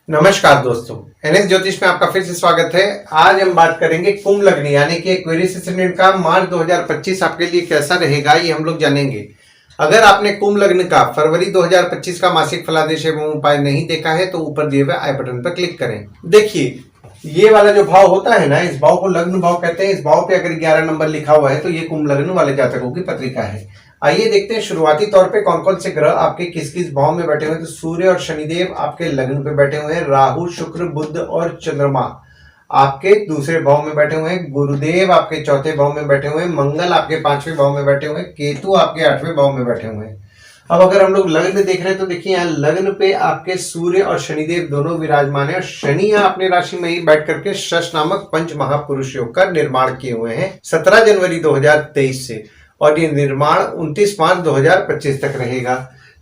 नमस्कार दोस्तों, एनएस ज्योतिष में आपका फिर से स्वागत है। आज हम बात करेंगे कुंभ लग्न यानी कि एक्वेरियस एस्टेंडेंट का मार्च 2025 आपके लिए कैसा रहेगा, ये हम लोग जानेंगे। अगर आपने कुंभ लग्न का फरवरी 2025 का मासिक फलादेश एवं उपाय नहीं देखा है तो ऊपर दिए हुए आई बटन पर क्लिक करें। देखिए, ये वाला जो भाव होता है ना, इस भाव को लग्न भाव कहते हैं। इस भाव पे अगर 11 नंबर लिखा हुआ है तो ये कुंभ लग्न वाले जातकों की पत्रिका है। आइए देखते हैं शुरुआती तौर पे कौन कौन से ग्रह आपके किस किस भाव में बैठे हुए हैं। तो सूर्य और शनिदेव आपके लग्न पे बैठे हुए हैं। राहु, शुक्र, बुध और चंद्रमा आपके दूसरे भाव में बैठे हुए हैं। गुरुदेव आपके चौथे भाव में बैठे हुए हैं। मंगल आपके पांचवें भाव में बैठे हुए हैं। केतु आपके आठवें भाव में बैठे हुए हैं। अब अगर हम लोग लग्न देख रहे हैं तो देखिए, यहाँ लग्न पे आपके सूर्य और शनिदेव दोनों विराजमान है। और शनि यहाँ अपनी राशि में ही बैठ करके शश नामक पंच महापुरुष योग का निर्माण किए हुए हैं 17 जनवरी 2023 से, और ये निर्माण 29 मार्च 2025 तक रहेगा।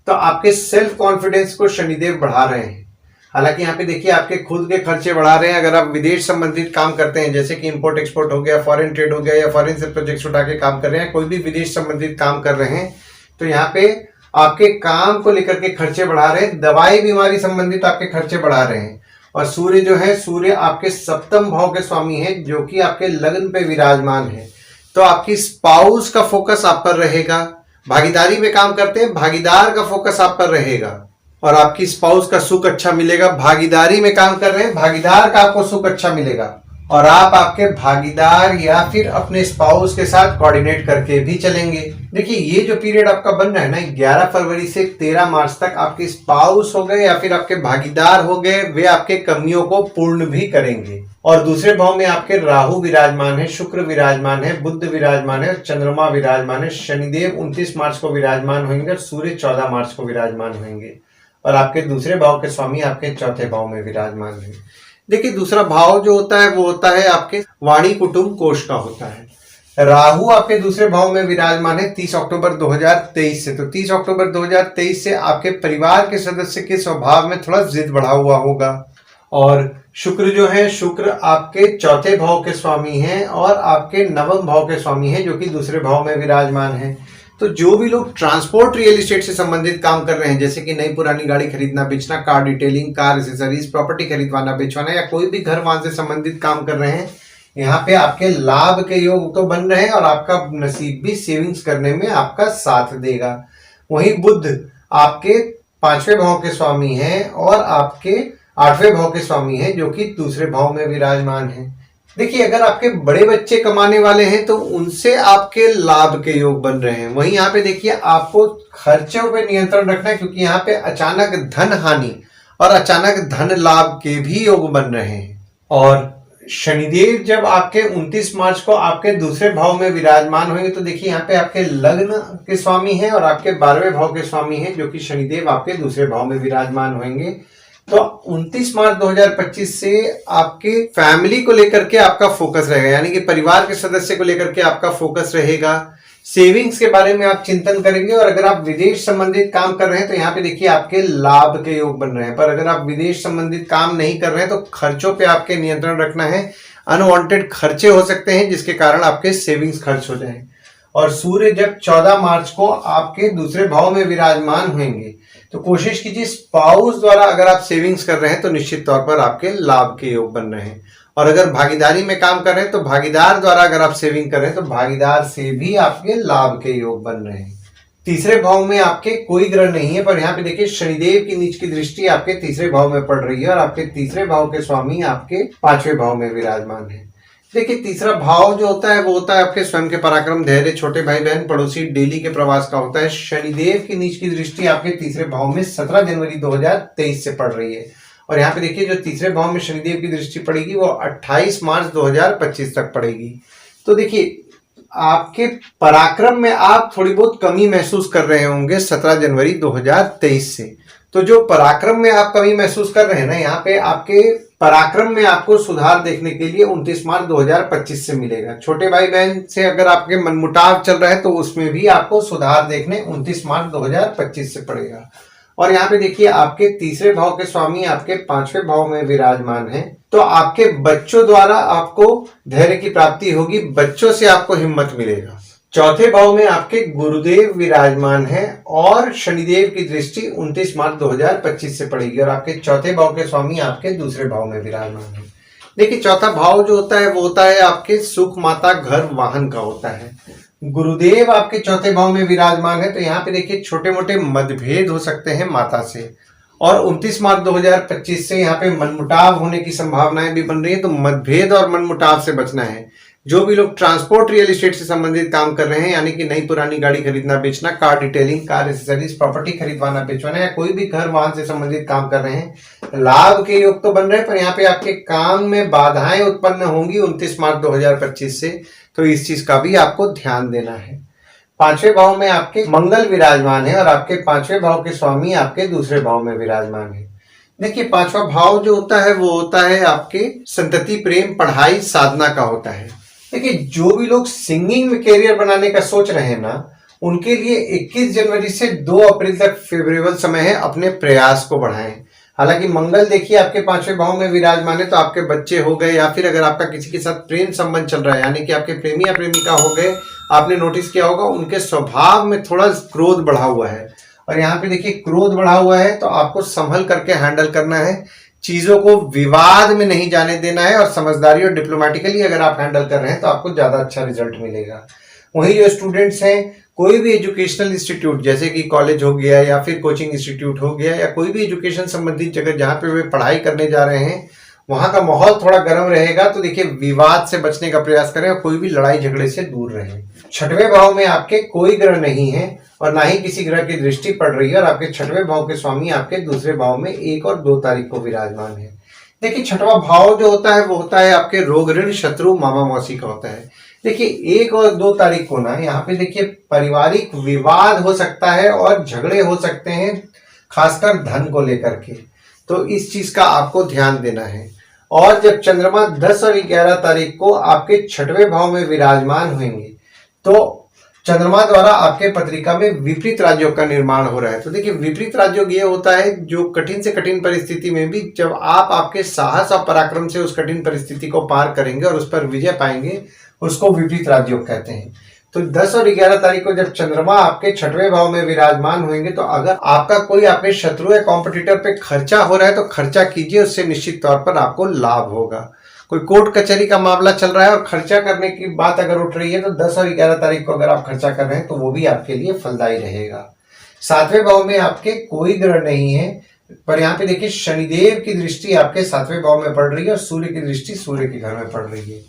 तो आपके सेल्फ कॉन्फिडेंस को शनिदेव बढ़ा रहे हैं। हालांकि यहाँ पे देखिए, आपके खुद के खर्चे बढ़ा रहे हैं। अगर आप विदेश संबंधित काम करते हैं, जैसे कि इंपोर्ट एक्सपोर्ट हो गया, फॉरेन ट्रेड हो गया, या फॉरेन से प्रोजेक्ट्स उठा के काम कर रहे हैं, कोई भी विदेश संबंधित काम कर रहे हैं, तो यहाँ पे आपके काम को लेकर के खर्चे बढ़ा रहे हैं। दवाई बीमारी संबंधित आपके खर्चे बढ़ा रहे हैं। और सूर्य जो है, सूर्य आपके सप्तम भाव के स्वामी है, जो कि आपके लग्न पे विराजमान है। तो आपकी स्पाउस का फोकस आप पर रहेगा। भागीदारी में काम करते हैं, भागीदार का फोकस आप पर रहेगा और आपकी स्पाउस का सुख अच्छा मिलेगा। भागीदारी में काम कर रहे हैं, भागीदार का आपको सुख अच्छा मिलेगा और आप आपके भागीदार या फिर अपने स्पाउस के साथ कोऑर्डिनेट करके भी चलेंगे। देखिए, ये जो पीरियड आपका बन रहा है ना, 11 फरवरी से 13 मार्च तक आपके स्पाउस हो गए या फिर आपके भागीदार हो गए, वे आपके कमियों को पूर्ण भी करेंगे। और दूसरे भाव में आपके राहु विराजमान है, शुक्र विराजमान है, बुध विराजमान है, चंद्रमा विराजमान है। शनिदेव 29 मार्च को विराजमान होंगे और सूर्य 14 मार्च को विराजमान होंगे। और आपके दूसरे भाव के स्वामी आपके चौथे भाव में विराजमान है। देखिए, दूसरा भाव जो होता है वो होता है आपके वाणी कुटुंब कोष का होता है। राहु आपके दूसरे भाव में विराजमान है 30 अक्टूबर 2023 से। तो 30 अक्टूबर 2023 से आपके परिवार के सदस्य के स्वभाव में थोड़ा जिद बढ़ा हुआ होगा। और शुक्र जो है, शुक्र आपके चौथे भाव के स्वामी हैं और आपके नवम भाव के स्वामी हैं, जो कि दूसरे भाव में विराजमान है। तो जो भी लोग ट्रांसपोर्ट रियल एस्टेट से संबंधित काम कर रहे हैं, जैसे कि नई पुरानी गाड़ी खरीदना बेचना, car detailing, car accessories, property खरीदवाना बेचवाना, या कोई भी घर वाहन से संबंधित काम कर रहे हैं, यहाँ पे आपके लाभ के योग तो बन रहे हैं और आपका नसीब भी सेविंग्स करने में आपका साथ देगा। वहीं बुध आपके पांचवें भाव के स्वामी हैं और आपके आठवें भाव के स्वामी हैं, जो कि दूसरे भाव में विराजमान है। देखिए, अगर आपके बड़े बच्चे कमाने वाले हैं तो उनसे आपके लाभ के योग बन रहे हैं। वहीं यहाँ पे देखिए, आपको खर्चों पे नियंत्रण रखना है, क्योंकि यहाँ पे अचानक धन हानि और अचानक धन लाभ के भी योग बन रहे हैं। और शनिदेव जब आपके 29 मार्च को आपके दूसरे भाव में विराजमान होंगे, तो देखिए यहाँ पे आपके लग्न के स्वामी हैं और आपके 12वें भाव के स्वामी हैं, जो कि शनिदेव आपके दूसरे भाव में विराजमान होंगे। तो 29 मार्च 2025 से आपके फैमिली को लेकर के आपका फोकस रहेगा, यानी कि परिवार के सदस्य को लेकर के आपका फोकस रहेगा। सेविंग्स के बारे में आप चिंतन करेंगे। और अगर आप विदेश संबंधित काम कर रहे हैं तो यहाँ पे देखिए, आपके लाभ के योग बन रहे हैं। पर अगर आप विदेश संबंधित काम नहीं कर रहे हैं तो खर्चों पे आपके नियंत्रण रखना है। अनवांटेड खर्चे हो सकते हैं, जिसके कारण आपके सेविंग्स खर्च हो जाए। और सूर्य जब 14 मार्च को आपके दूसरे भाव में विराजमान होंगे, तो कोशिश कीजिए स्पाउस द्वारा अगर आप सेविंग्स कर रहे हैं तो निश्चित तौर पर आपके लाभ के योग बन रहे हैं। और अगर भागीदारी में काम कर रहे हैं तो भागीदार द्वारा अगर आप सेविंग कर रहे हैं तो भागीदार से भी आपके लाभ के योग बन रहे हैं। तीसरे भाव में आपके कोई ग्रह नहीं है, पर यहाँ पे देखिए, शनिदेव की नीच की दृष्टि आपके तीसरे भाव में पड़ रही है और आपके तीसरे भाव के स्वामी आपके पांचवें भाव में विराजमान है। देखिए, तीसरा भाव जो होता है वो होता है आपके स्वयं के पराक्रम, धैर्य, छोटे भाई बहन, पड़ोसी, डेली के प्रवास का होता है। शनिदेव की नीच की दृष्टि आपके तीसरे भाव में 17 जनवरी 2023 से पड़ रही है। और यहाँ पे देखिए, जो तीसरे भाव में शनिदेव की दृष्टि पड़ेगी वो 28 मार्च 2025 तक पड़ेगी। तो देखिए, आपके पराक्रम में आप थोड़ी बहुत कमी महसूस कर रहे होंगे 17 जनवरी 2023 से। तो जो पराक्रम में आप कमी महसूस कर रहे हैं ना, यहाँ पे आपके पराक्रम में आपको सुधार देखने के लिए 29 मार्च 2025 से मिलेगा। छोटे भाई बहन से अगर आपके मनमुटाव चल रहा है तो उसमें भी आपको सुधार देखने 29 मार्च 2025 से पड़ेगा। और यहाँ पे देखिए, आपके तीसरे भाव के स्वामी आपके पांचवें भाव में विराजमान हैं, तो आपके बच्चों द्वारा आपको धैर्य की प्राप्ति होगी, बच्चों से आपको हिम्मत मिलेगा। चौथे भाव में आपके गुरुदेव विराजमान है और शनिदेव की दृष्टि 29 मार्च 2025 से पड़ेगी और आपके चौथे भाव के स्वामी आपके दूसरे भाव में विराजमान है। देखिए चौथा भाव जो होता है वो होता है आपके सुख, माता, घर, वाहन का होता है। गुरुदेव आपके चौथे भाव में विराजमान है तो यहाँ पे देखिए छोटे मोटे मतभेद हो सकते हैं माता से और 29 मार्च 2025 से यहाँ पे मनमुटाव होने की संभावनाएं भी बन रही है। तो मतभेद और मनमुटाव से बचना है। जो भी लोग ट्रांसपोर्ट, रियल एस्टेट से संबंधित काम कर रहे हैं, यानी कि नई पुरानी गाड़ी खरीदना बेचना, car detailing, car accessories, property खरीदवाना बेचवाना या कोई भी घर वाहन से संबंधित काम कर रहे हैं, लाभ के योग तो बन रहे हैं पर यहाँ पे आपके काम में बाधाएं उत्पन्न होंगी 29 मार्च 2025 से। तो इस चीज का भी आपको ध्यान देना है। पांचवें भाव में आपके मंगल विराजमान है और आपके पांचवें भाव के स्वामी आपके दूसरे भाव में विराजमान है। देखिए पांचवा भाव जो होता है वो होता है आपके संतति, प्रेम, पढ़ाई, साधना का होता है। देखिए जो भी लोग सिंगिंग में कैरियर बनाने का सोच रहे हैं ना, उनके लिए 21 जनवरी से 2 अप्रैल तक फेवरेबल समय है, अपने प्रयास को बढ़ाएं। हालांकि मंगल देखिए आपके पांचवें भाव में विराजमान है तो आपके बच्चे हो गए या फिर अगर आपका किसी के साथ प्रेम संबंध चल रहा है, यानी कि आपके प्रेमी या प्रेमिका हो गए, आपने नोटिस किया होगा उनके स्वभाव में थोड़ा क्रोध बढ़ा हुआ है और यहाँ पे देखिए क्रोध बढ़ा हुआ है तो आपको संभल करके हैंडल करना है। चीजों को विवाद में नहीं जाने देना है और समझदारी और डिप्लोमेटिकली अगर आप हैंडल कर रहे हैं तो आपको ज्यादा अच्छा रिजल्ट मिलेगा। वहीं जो स्टूडेंट्स हैं, कोई भी एजुकेशनल इंस्टीट्यूट जैसे कि कॉलेज हो गया या फिर कोचिंग इंस्टीट्यूट हो गया या कोई भी एजुकेशन संबंधित जगह जहाँ पे वे पढ़ाई करने जा रहे हैं, वहां का माहौल थोड़ा गर्म रहेगा तो देखिए विवाद से बचने का प्रयास करें और कोई भी लड़ाई झगड़े से दूर रहें। छठवें भाव में आपके कोई ग्रह नहीं है और ना ही किसी ग्रह की दृष्टि पड़ रही है और आपके छठवें भाव के स्वामी आपके दूसरे भाव में 1 और 2 तारीख को विराजमान है। देखिए छठवां भाव जो होता है वो होता है आपके रोग, ऋण, शत्रु, मामा मौसी का होता है। देखिए 1 और 2 तारीख को ना यहाँ पे देखिए पारिवारिक विवाद हो सकता है और झगड़े हो सकते हैं, खासकर धन को लेकर के। तो इस चीज का आपको ध्यान देना है। और जब चंद्रमा 10 और 11 तारीख को आपके छठवें भाव में विराजमान होंगे तो चंद्रमा द्वारा आपके पत्रिका में विपरीत राजयोग का निर्माण हो रहा है। तो देखिए विपरीत राजयोग ये होता है जो कठिन से कठिन परिस्थिति में भी जब आप आपके साहस और पराक्रम से उस कठिन परिस्थिति को पार करेंगे और उस पर विजय पाएंगे, उसको विपरीत राजयोग कहते हैं। तो 10 और 11 तारीख को जब चंद्रमा आपके छठवें भाव में विराजमान होंगे तो अगर आपका कोई आपके शत्रु या कॉम्पिटिटर पे खर्चा हो रहा है तो खर्चा कीजिए, उससे निश्चित तौर पर आपको लाभ होगा। कोई कोर्ट कचहरी का मामला चल रहा है और खर्चा करने की बात अगर उठ रही है तो 10 और 11 तारीख को अगर आप खर्चा कर रहे हैं तो वो भी आपके लिए फलदायी रहेगा। सातवें भाव में आपके कोई ग्रह नहीं है पर यहाँ पे देखिए शनिदेव की दृष्टि आपके सातवें भाव में पड़ रही है और सूर्य की दृष्टि सूर्य के घर में पड़ रही है।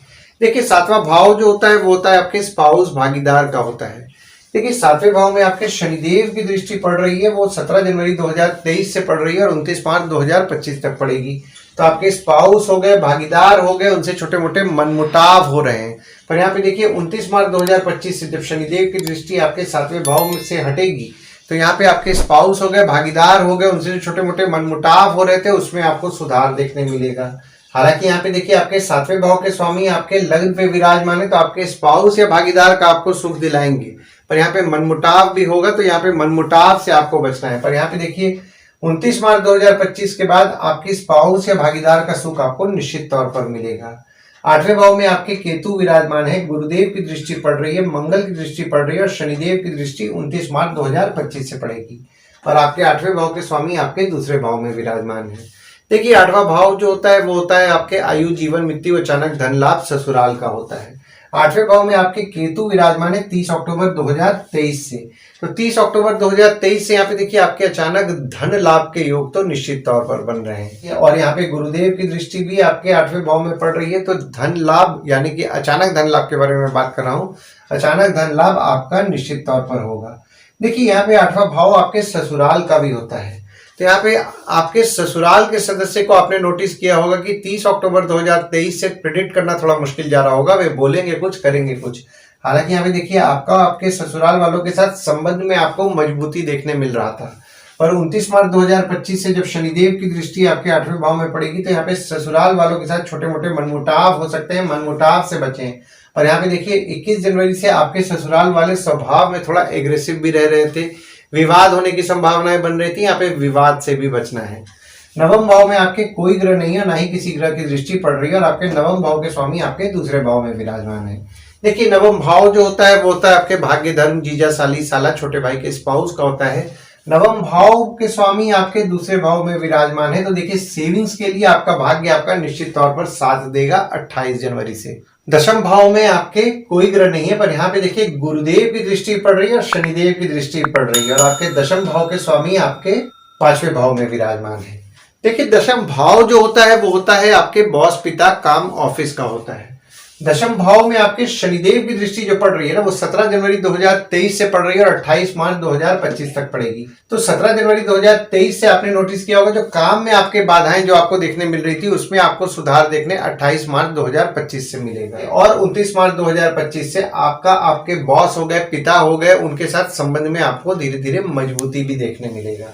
देखिए सातवां भाव जो होता है वो होता है आपके स्पाउस, भागीदार का होता है। देखिए सातवें भाव में आपके शनिदेव की दृष्टि पड़ रही है, वो 17 जनवरी 2023 से पड़ रही है और 29 मार्च 2025 तक पड़ेगी। तो आपके स्पाउस हो गए, भागीदार हो गए, उनसे छोटे मोटे मनमुटाव हो रहे हैं। पर यहाँ पे देखिए 29 मार्च 2025 से जब शनिदेव की दृष्टि आपके सातवें भाव में से हटेगी तो यहाँ पे आपके स्पाउस हो गए, भागीदार हो गए, उनसे जो छोटे मोटे मनमुटाव हो रहे थे उसमें आपको सुधार देखने मिलेगा। हालांकि यहाँ पे देखिए आपके सातवें भाव के स्वामी आपके लग्न पे विराजमान है तो आपके स्पाउस या भागीदार का आपको सुख दिलाएंगे, पर यहाँ पे मनमुटाव भी होगा तो यहाँ पे मनमुटाव से आपको बचना है। पर यहाँ पे देखिए 29 मार्च 2025 के बाद आपकी स्पाउस या भागीदार का सुख आपको निश्चित तौर पर मिलेगा। आठवें भाव में आपके केतु विराजमान है, गुरुदेव की दृष्टि पड़ रही है, मंगल की दृष्टि पड़ रही है और शनिदेव की दृष्टि 29 मार्च 2025 से पड़ेगी और आपके आठवें भाव के स्वामी आपके दूसरे भाव में विराजमान है। देखिए आठवां भाव जो होता है वो होता है आपके आयु, जीवन, मृत्यु, अचानक धन लाभ, ससुराल का होता है। आठवें भाव में आपके केतु विराजमान है 30 अक्टूबर 2023 से। तो 30 अक्टूबर 2023 से यहाँ पे देखिए आपके अचानक धन लाभ के योग तो निश्चित तौर पर बन रहे हैं और यहाँ पे गुरुदेव की दृष्टि भी आपके आठवें भाव में पड़ रही है। तो धन लाभ यानी कि अचानक धन लाभ के बारे में बात कर रहा हूँ, अचानक धन लाभ आपका निश्चित तौर पर होगा। देखिए यहाँ पे आठवां भाव आपके ससुराल का भी होता है। तो यहाँ पे आपके ससुराल के सदस्य को आपने नोटिस किया होगा कि 30 अक्टूबर 2023 से प्रेडिक्ट करना थोड़ा मुश्किल जा रहा होगा, वे बोलेंगे कुछ करेंगे कुछ। हालांकि यहाँ पे देखिए आपका आपके ससुराल वालों के साथ संबंध में आपको मजबूती देखने मिल रहा था, पर 29 मार्च 2025 से जब शनिदेव की दृष्टि आपके आठवें भाव में पड़ेगी तो यहाँ पे ससुराल वालों के साथ छोटे मोटे मनमुटाव हो सकते हैं, मनमुटाव से बचें। और यहाँ पे देखिए 21 जनवरी से आपके ससुराल वाले स्वभाव में थोड़ा एग्रेसिव भी रह रहे थे, विवाद होने की संभावनाएं बन रही थी, यहाँ पे विवाद से भी बचना है। नवम भाव में आपके कोई ग्रह नहीं है, ना ही किसी ग्रह की दृष्टि पड़ रही है और आपके नवम भाव के स्वामी आपके दूसरे भाव में विराजमान है। देखिए नवम भाव जो होता है वो होता है आपके भाग्य, धर्म, जीजा, साली, साला, छोटे भाई के स्पाउस का होता है। नवम भाव के स्वामी आपके दूसरे भाव में विराजमान है, तो देखिए सेविंग्स के लिए आपका भाग्य आपका निश्चित तौर पर साथ देगा 28 जनवरी से। दशम भाव में आपके कोई ग्रह नहीं है, पर यहाँ पे देखिए गुरुदेव की दृष्टि पड़ रही है और शनिदेव की दृष्टि पड़ रही है, और आपके दशम भाव के स्वामी आपके 5वें भाव में विराजमान है। देखिए दशम भाव जो होता है वो होता है आपके बॉस, पिता, काम, ऑफिस का होता है। दशम भाव में आपके शनिदेव की दृष्टि जो पड़ रही है ना वो 17 जनवरी 2023 से पड़ रही है और 28 मार्च 2025 तक पड़ेगी। तो 17 जनवरी 2023 से आपने नोटिस किया होगा जो काम में आपके बाधाएं जो आपको देखने मिल रही थी उसमें आपको सुधार देखने 28 मार्च 2025 से मिलेगा, और 29 मार्च 2025 से आपके बॉस हो गए, पिता हो गए, उनके साथ संबंध में आपको धीरे धीरे मजबूती भी देखने मिलेगा।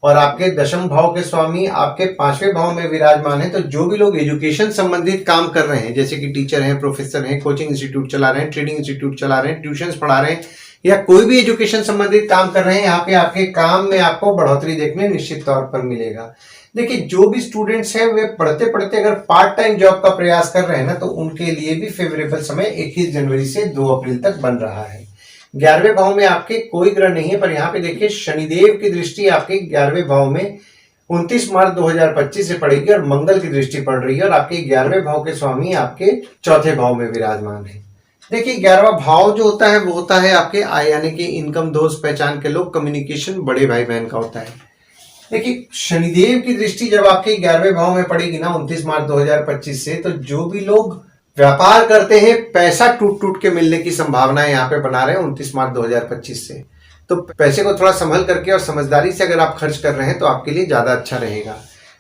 और आपके दशम भाव के स्वामी आपके 5वें भाव में विराजमान है, तो जो भी लोग एजुकेशन संबंधित काम कर रहे हैं, जैसे कि टीचर हैं, प्रोफेसर हैं, कोचिंग इंस्टीट्यूट चला रहे हैं, ट्रेनिंग इंस्टीट्यूट चला रहे हैं, ट्यूशंस पढ़ा रहे हैं, या कोई भी एजुकेशन संबंधित काम कर रहे हैं, यहाँ पे आपके काम में आपको बढ़ोतरी देखने निश्चित तौर पर मिलेगा। देखिए जो भी स्टूडेंट्स हैं वे पढ़ते पढ़ते अगर पार्ट टाइम जॉब का प्रयास कर रहे हैं ना, तो उनके लिए भी फेवरेबल समय 21 जनवरी से 2 अप्रैल तक बन रहा है। 11वें भाव में आपके कोई ग्रह नहीं है, पर यहाँ पे देखिए शनिदेव की दृष्टि आपके 11वें भाव में 29 मार्च 2025 से पड़ेगी और मंगल की दृष्टि पड़ रही है, और आपके 11वें भाव के स्वामी आपके 4थे भाव में विराजमान है। देखिए 11वां भाव जो होता है वो होता है आपके आय यानी कि इनकम, दोस्त, पहचान के लोग, कम्युनिकेशन, बड़े भाई बहन का होता है। देखिए शनिदेव की दृष्टि जब आपके 11वें भाव में पड़ेगी ना 29 मार्च 2025 से, तो जो भी लोग व्यापार करते हैं पैसा टूट टूट के मिलने की संभावनाएं यहाँ पे बना रहे हैं 29 मार्च 2025 से। तो पैसे को थोड़ा संभल करके और समझदारी से अगर आप खर्च कर रहे हैं तो आपके लिए ज्यादा अच्छा रहेगा।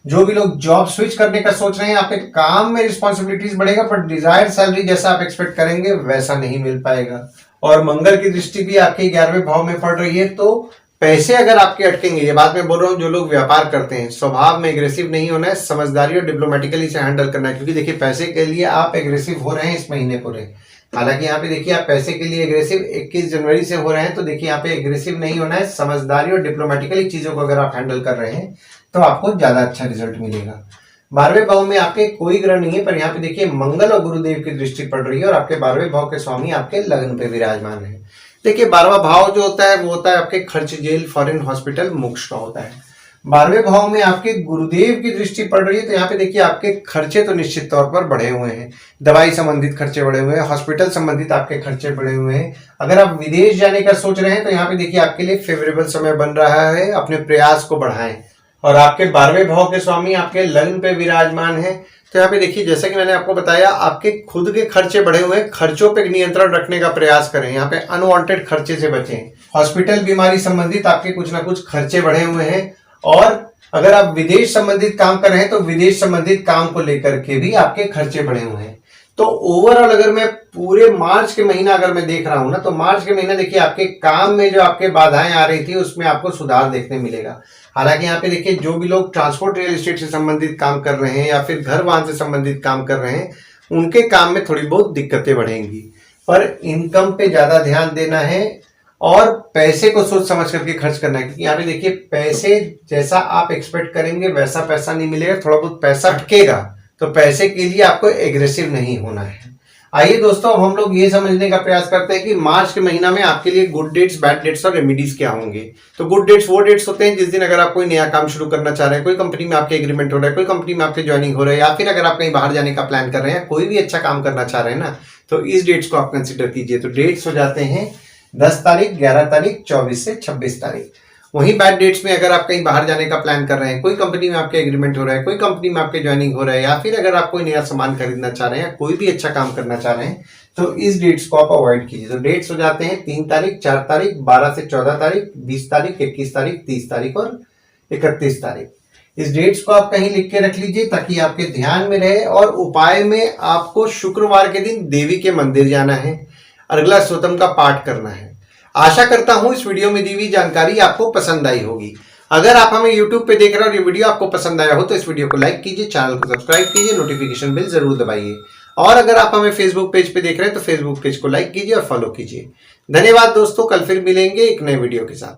जो भी लोग जॉब स्विच करने का सोच रहे हैं, आपके काम में रिस्पॉन्सिबिलिटीज बढ़ेगा, पर डिजायर्ड सैलरी जैसा आप एक्सपेक्ट करेंगे वैसा नहीं मिल पाएगा। और मंगल की दृष्टि भी आपके 11वें भाव में पड़ रही है, तो पैसे अगर आपके अटकेंगे, ये बात मैं बोल रहा हूँ जो लोग व्यापार करते हैं, स्वभाव में एग्रेसिव नहीं होना है, समझदारी और डिप्लोमेटिकली से हैंडल करना है, क्योंकि देखिए पैसे के लिए आप एग्रेसिव हो रहे हैं इस महीने पूरे। हालांकि यहाँ पे देखिए आप पैसे के लिए एग्रेसिव 21 जनवरी से हो रहे हैं, तो देखिए यहाँ पे एग्रेसिव नहीं होना है, समझदारी और डिप्लोमेटिकली चीजों को अगर आप हैंडल कर रहे हैं तो आपको ज्यादा अच्छा रिजल्ट मिलेगा। 12वें भाव में आपके कोई ग्रह नहीं है, पर यहाँ पे देखिए मंगल और गुरुदेव की दृष्टि पड़ रही है, और आपके 12वें भाव के स्वामी आपके लग्न पे विराजमान है। देखिए 12वां भाव जो होता है वो होता है आपके खर्च, जेल, फॉरेन, हॉस्पिटल, मोक्ष का होता है। 12वें भाव में आपके गुरुदेव की दृष्टि पड़ रही है, तो यहाँ पे देखिए आपके खर्चे तो निश्चित तौर पर बढ़े हुए हैं, दवाई संबंधित खर्चे बढ़े हुए हैं, हॉस्पिटल संबंधित आपके खर्चे बढ़े हुए हैं। अगर आप विदेश जाने का सोच रहे हैं तो यहाँ पे देखिए आपके लिए फेवरेबल समय बन रहा है, अपने प्रयास को बढ़ाएं। और आपके 12वें भाव के स्वामी आपके लग्न पे विराजमान है, तो यहाँ पे देखिए जैसा कि मैंने आपको बताया आपके खुद के खर्चे बढ़े हुए हैं, खर्चों पे नियंत्रण रखने का प्रयास करें, यहाँ पे अनवांटेड खर्चे से बचें। हॉस्पिटल, बीमारी संबंधित आपके कुछ ना कुछ खर्चे बढ़े हुए हैं, और अगर आप विदेश संबंधित काम कर रहे हैं तो विदेश संबंधित काम को लेकर के भी आपके खर्चे बढ़े हुए हैं। तो ओवरऑल अगर मैं पूरे मार्च के महीना अगर मैं देख रहा हूं ना, तो मार्च के महीना देखिए आपके काम में जो आपके बाधाएं आ रही थी उसमें आपको सुधार देखने मिलेगा। हालांकि यहाँ पे देखिए जो भी लोग ट्रांसपोर्ट, रियल एस्टेट से संबंधित काम कर रहे हैं या फिर घर वाहन से संबंधित काम कर रहे हैं, उनके काम में थोड़ी बहुत दिक्कतें बढ़ेंगी, पर इनकम पे ज्यादा ध्यान देना है और पैसे को सोच समझ करके खर्च करना है, क्योंकि यहाँ पे देखिए पैसे जैसा आप एक्सपेक्ट करेंगे वैसा पैसा नहीं मिलेगा, थोड़ा बहुत पैसा अटकेगा, तो पैसे के लिए आपको एग्रेसिव नहीं होना है। आइए दोस्तों हम लोग ये समझने का प्रयास करते हैं कि मार्च के महीना में आपके लिए गुड डेट्स, बैड डेट्स और रेमेडीज क्या होंगे। तो गुड डेट्स वो डेट्स होते हैं जिस दिन अगर आप कोई नया काम शुरू करना चाह रहे हैं, कोई कंपनी में आपके एग्रीमेंट हो रहा है, कोई कंपनी में आपके ज्वाइनिंग हो रहा है, या फिर अगर आप कहीं बाहर जाने का प्लान कर रहे हैं, कोई भी अच्छा काम करना चाह रहे हैं ना, तो इस डेट्स को आप कंसिडर कीजिए। तो डेट्स हो जाते हैं 10 तारीख, 11 तारीख, 24 से 26 तारीख। वहीं बैड डेट्स में अगर आप कहीं बाहर जाने का प्लान कर रहे हैं, कोई कंपनी में आपके एग्रीमेंट हो रहा है, कोई कंपनी में आपके ज्वाइनिंग हो रहा है, या फिर अगर आप कोई नया सामान खरीदना चाह रहे हैं, कोई भी अच्छा काम करना चाह रहे हैं, तो इस डेट्स को आप अवॉइड कीजिए। तो डेट्स हो जाते हैं 3 तारीख, 4 तारीख, 12 से 14 तारीख, 20 तारीख, 21 तारीख, 30 तारीख और 31 तारीख। इस डेट्स को आप कहीं लिख के रख लीजिए ताकि आपके ध्यान में रहे। और उपाय में आपको शुक्रवार के दिन देवी के मंदिर जाना है, अर्गला स्तोत्रम का पाठ करना है। आशा करता हूं इस वीडियो में दी हुई जानकारी आपको पसंद आई होगी। अगर आप हमें YouTube पे देख रहे हैं और ये वीडियो आपको पसंद आया हो तो इस वीडियो को लाइक कीजिए, चैनल को सब्सक्राइब कीजिए, नोटिफिकेशन बेल जरूर दबाइए। और अगर आप हमें Facebook पेज पे देख रहे हैं तो Facebook पेज को लाइक कीजिए और फॉलो कीजिए। धन्यवाद दोस्तों, कल फिर मिलेंगे एक नए वीडियो के साथ।